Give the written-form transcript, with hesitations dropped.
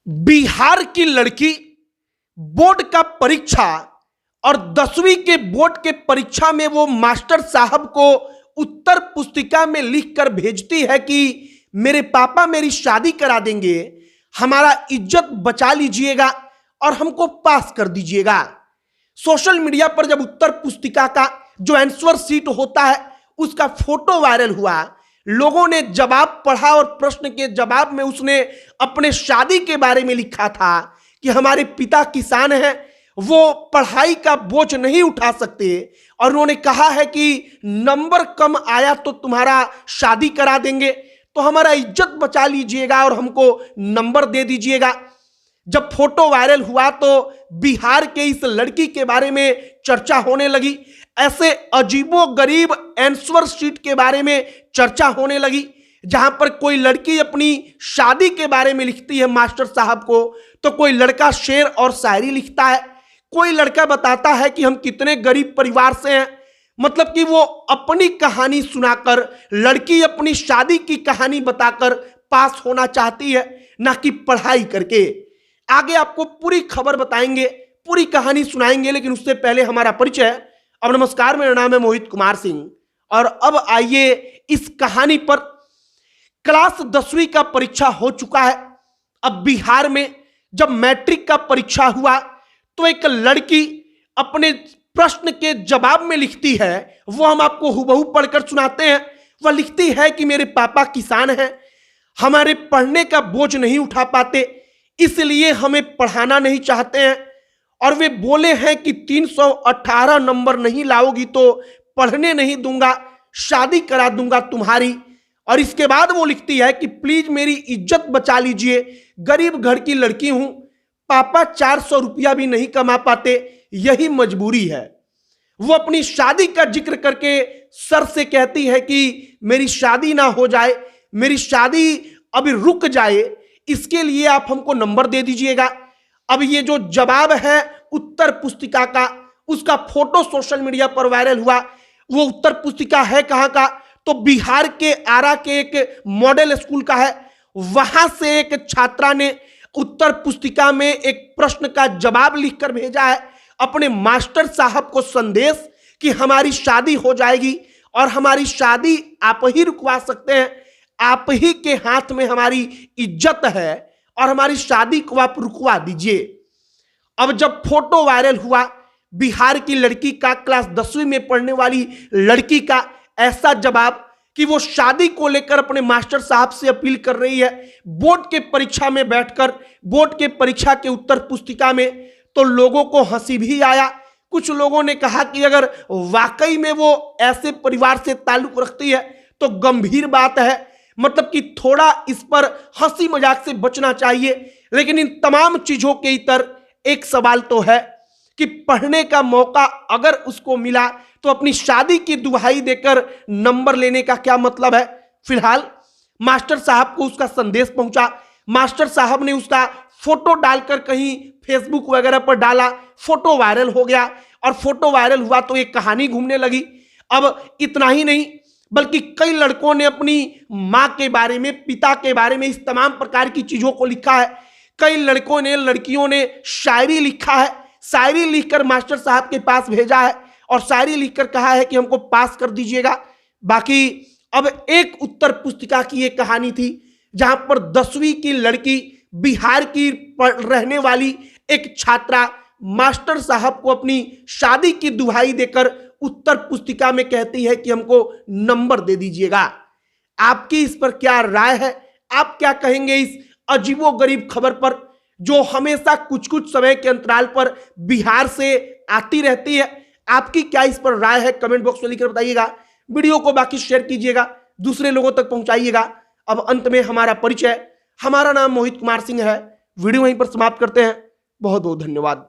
बिहार की लड़की बोर्ड का परीक्षा और 10वीं के बोर्ड के परीक्षा में वो मास्टर साहब को उत्तर पुस्तिका में लिखकर भेजती है कि मेरे पापा मेरी शादी करा देंगे, हमारा इज्जत बचा लीजिएगा और हमको पास कर दीजिएगा। सोशल मीडिया पर जब उत्तर पुस्तिका का जो आंसर शीट होता है उसका फोटो वायरल हुआ, लोगों ने जवाब पढ़ा और प्रश्न के जवाब में उसने अपने शादी के बारे में लिखा था कि हमारे पिता किसान हैं, वो पढ़ाई का बोझ नहीं उठा सकते और उन्होंने कहा है कि नंबर कम आया तो तुम्हारा शादी करा देंगे, तो हमारा इज्जत बचा लीजिएगा और हमको नंबर दे दीजिएगा। जब फोटो वायरल हुआ तो बिहार के इस लड़की के बारे में चर्चा होने लगी, ऐसे अजीबो गरीब आंसर शीट के बारे में चर्चा होने लगी जहां पर कोई लड़की अपनी शादी के बारे में लिखती है मास्टर साहब को, तो कोई लड़का शेर और शायरी लिखता है, कोई लड़का बताता है कि हम कितने गरीब परिवार से हैं। मतलब कि वो अपनी कहानी सुनाकर, लड़की अपनी शादी की कहानी बताकर पास होना चाहती है, ना कि पढ़ाई करके। आगे आपको पूरी खबर बताएंगे, पूरी कहानी सुनाएंगे, लेकिन उससे पहले हमारा परिचय। अब नमस्कार, मेरा नाम है मोहित कुमार सिंह और अब आइए इस कहानी पर। क्लास 10वीं का परीक्षा हो चुका है। अब बिहार में जब मैट्रिक का परीक्षा हुआ तो एक लड़की अपने प्रश्न के जवाब में लिखती है, वो हम आपको हुबहू पढ़कर सुनाते हैं। वह लिखती है कि मेरे पापा किसान हैं, हमारे पढ़ने का बोझ नहीं उठा पाते, इसलिए हमें पढ़ाना नहीं चाहते हैं और वे बोले हैं कि 318 नंबर नहीं लाओगी तो पढ़ने नहीं दूंगा, शादी करा दूंगा तुम्हारी। और इसके बाद वो लिखती है कि प्लीज मेरी इज्जत बचा लीजिए, गरीब घर की लड़की हूं, पापा 400 रुपया भी नहीं कमा पाते, यही मजबूरी है। वो अपनी शादी का जिक्र करके सर से कहती है कि मेरी शादी ना हो जाए, मेरी शादी अभी रुक जाए, इसके लिए आप हमको नंबर दे दीजिएगा। अब ये जो जवाब है उत्तर पुस्तिका का, उसका फोटो सोशल मीडिया पर वायरल हुआ। वो उत्तर पुस्तिका है कहां का, तो बिहार के आरा के एक मॉडल स्कूल का है। वहां से एक छात्रा ने उत्तर पुस्तिका में एक प्रश्न का जवाब लिखकर भेजा है अपने मास्टर साहब को संदेश कि हमारी शादी हो जाएगी और हमारी शादी आप ही रुकवा सकते हैं, आप ही के हाथ में हमारी इज्जत है और हमारी शादी को आप रुकवा दीजिए। अब जब फोटो वायरल हुआ, बिहार की लड़की का, क्लास 10वीं में पढ़ने वाली लड़की का ऐसा जवाब कि वो शादी को लेकर अपने मास्टर साहब से अपील कर रही है बोर्ड के परीक्षा में बैठकर, बोर्ड के परीक्षा के उत्तर पुस्तिका में, तो लोगों को हंसी भी आया। कुछ लोगों ने कहा कि अगर वाकई में वो ऐसे परिवार से ताल्लुक रखती है तो गंभीर बात है, मतलब कि थोड़ा इस पर हंसी मजाक से बचना चाहिए। लेकिन इन तमाम चीजों के इतर एक सवाल तो है कि पढ़ने का मौका अगर उसको मिला तो अपनी शादी की दुहाई देकर नंबर लेने का क्या मतलब है। फिलहाल मास्टर साहब को उसका संदेश पहुंचा, मास्टर साहब ने उसका फोटो डालकर कहीं फेसबुक वगैरह पर डाला, फोटो वायरल हो गया और फोटो वायरल हुआ तो एक कहानी घूमने लगी। अब इतना ही नहीं, बल्कि कई लड़कों ने अपनी माँ के बारे में, पिता के बारे में, इस तमाम प्रकार की चीजों को लिखा है। कई लड़कों ने, लड़कियों ने शायरी लिखा है, शायरी लिखकर मास्टर साहब के पास भेजा है और शायरी लिखकर कहा है कि हमको पास कर दीजिएगा। बाकी अब एक उत्तर पुस्तिका की एक कहानी थी जहां पर 10वीं की लड़की, बिहार की रहने वाली एक छात्रा मास्टर साहब को अपनी शादी की दुहाई देकर उत्तर पुस्तिका में कहती है कि हमको नंबर दे दीजिएगा। आपकी इस पर क्या राय है? आप क्या कहेंगे इस अजीबो गरीब खबर पर जो हमेशा कुछ कुछ समय के अंतराल पर बिहार से आती रहती है? आपकी क्या इस पर राय है? कमेंट बॉक्स में लिखकर बताइएगा। वीडियो को बाकी शेयर कीजिएगा, दूसरे लोगों तक पहुंचाइएगा। अब अंत में हमारा परिचय, हमारा नाम मोहित कुमार सिंह है। वीडियो वहीं पर समाप्त करते हैं। बहुत बहुत धन्यवाद।